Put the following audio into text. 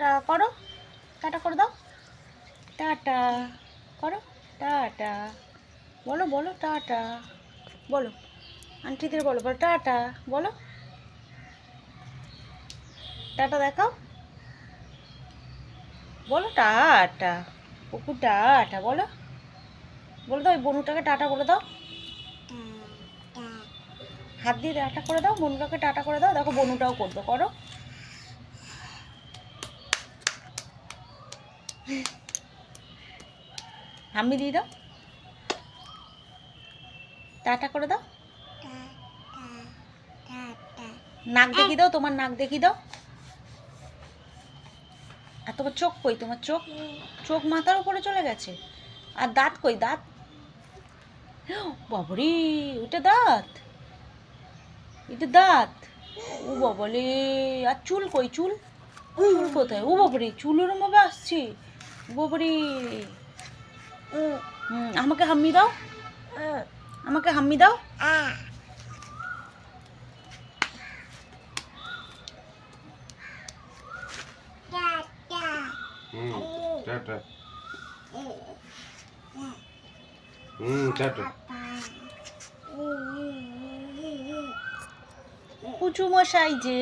tata করো, tata করে দাও, টাটা করো, টাটা বলো, বলো টাটা বলো, আন্টিদের বলো, বলো টাটা বলো, টাটা দেখাও, বলো টাটা, কুকুর টাটা বলো, বলে দাও ওই বনুটাকে টাটা করে দাও, হাত দিয়ে টাটা করে দাও, বনুটাকে টাটা করে দাও, দেখো বনুটাও করবে, করো, হাম্মি দিয়ে দাও, টাটা করে দাও, নাক দেখি দাও, তোমার নাক দেখি দাও, আর তোমার চোখ কই, তোমার চোখ, চোখ মাথার উপরে চলে গেছে, আর দাঁত কই, দাঁত, বাবরে ওটা দাঁত, এটা দাঁত, ও বাবলে, আর চুল কই, চুল, চুল কোথায়, ও বাবরে চুল ওরম ভাবে আসছে, বাবরে, আমাকে হাম্মি দাও, আমাকে হাম্মি দাও, টাটা টাটা পুচু মশাই যে